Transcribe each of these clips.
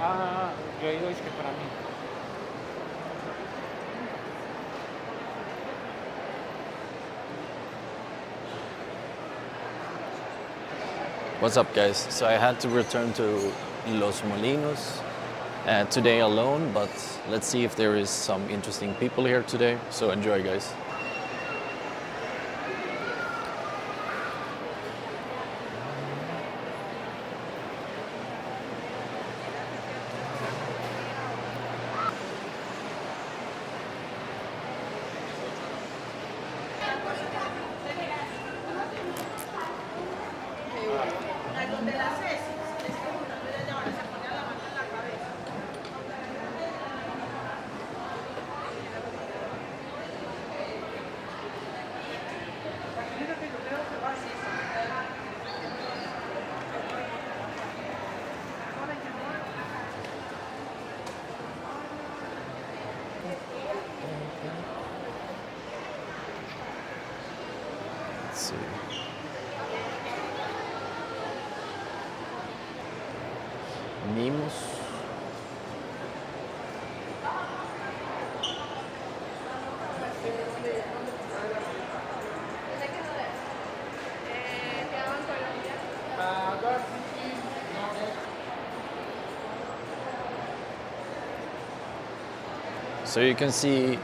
Ah, yo he ido, es que para mí. What's up, guys? So I had to return to Los Molinos today alone, but let's see if there is some interesting people here today. So enjoy, guys. Let's see. Mimos. So you can see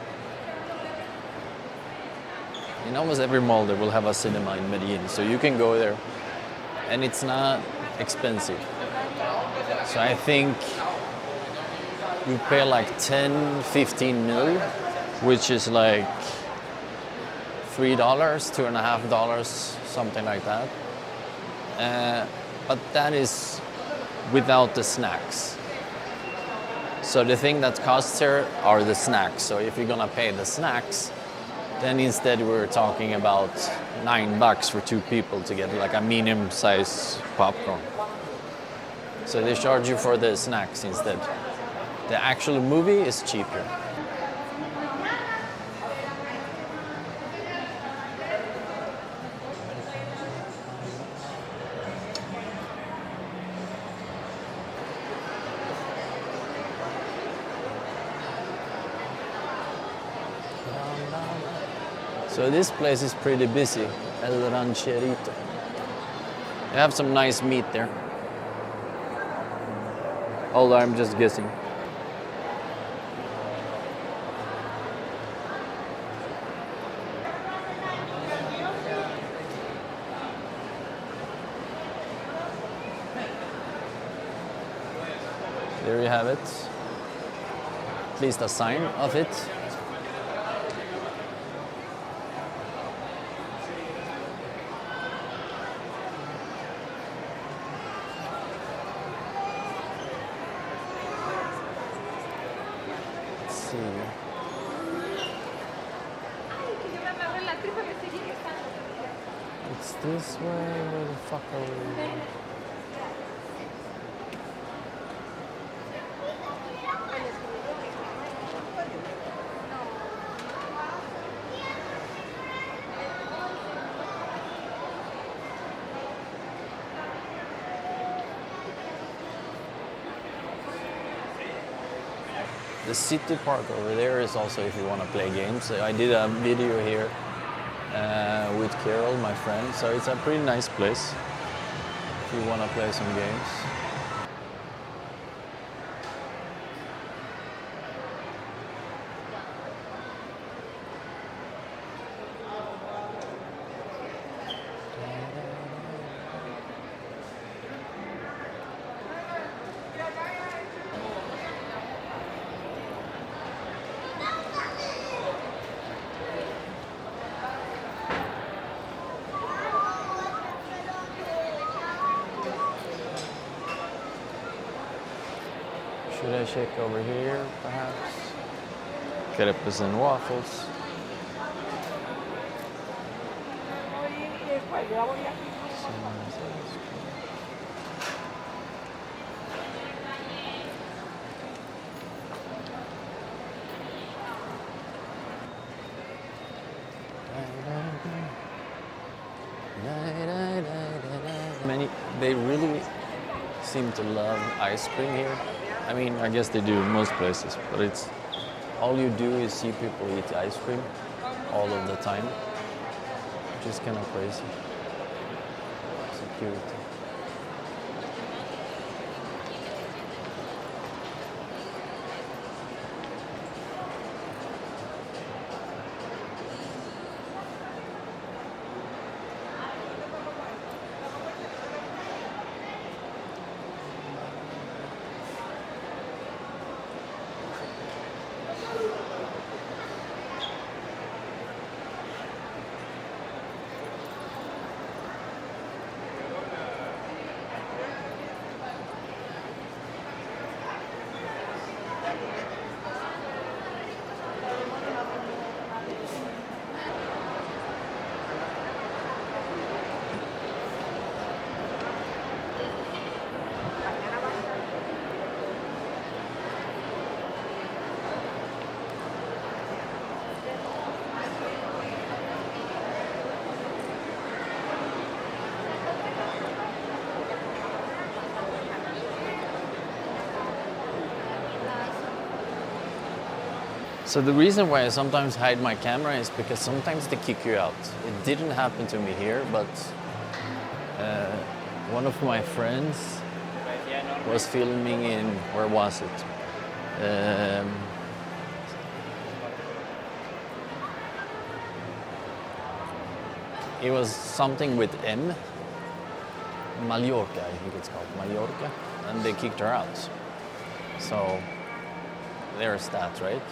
in almost every mall there will have a cinema in Medellin. So you can go there and it's not expensive. So I think you pay like 10, 15 mil, which is like $3, $2.50, something like that. But that is without the snacks. So the thing that costs here are the snacks. So if you're gonna pay the snacks, then instead we're talking about $9 for 2 people to get like a medium size popcorn. So they charge you for the snacks instead. The actual movie is cheaper. So this place is pretty busy, El Rancherito. They have some nice meat there. Although I'm just guessing. There you have it. At least a sign of it. It's this way, where the fuck are we? The city park over there is also if you want to play games. I did a video here with Carol, my friend, so it's a pretty nice place if you want to play some games. Should I check over here, perhaps? Crepes and waffles. They really seem to love ice cream here. I mean, I guess they do in most places, but it's all you do is see people eat ice cream all of the time, which is kind of crazy. Security. So the reason why I sometimes hide my camera is because sometimes they kick you out. It didn't happen to me here, but one of my friends was filming in, where was it? It was something with M. Mallorca, I think it's called, Mallorca. And they kicked her out. So there's that, right?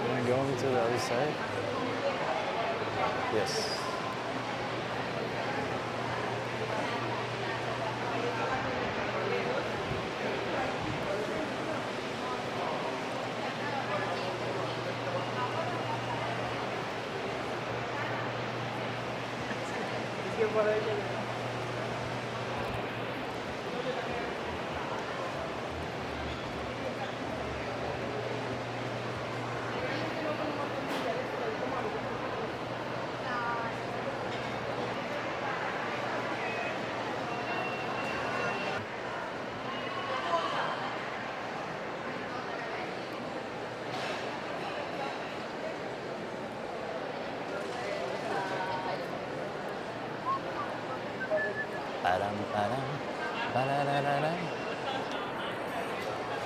Am I going to the other side? Yes.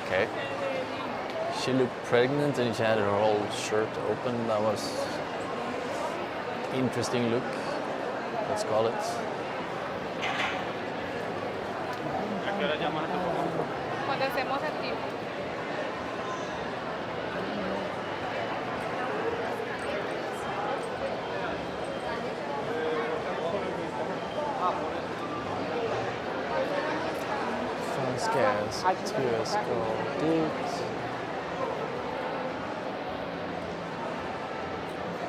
Okay. She looked pregnant and she had her whole shirt open. That was interesting look, let's call it. Cuando hacemos aquí. Fransk tur ska dit.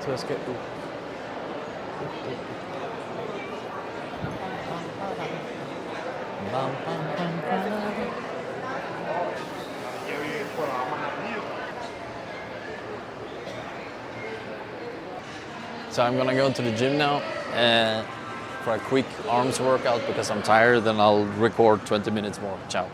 Tror jag ska upp. Bam, bam, bam, bam. So I'm gonna go to the gym now for a quick arms workout because I'm tired, then I'll record 20 minutes more. Ciao.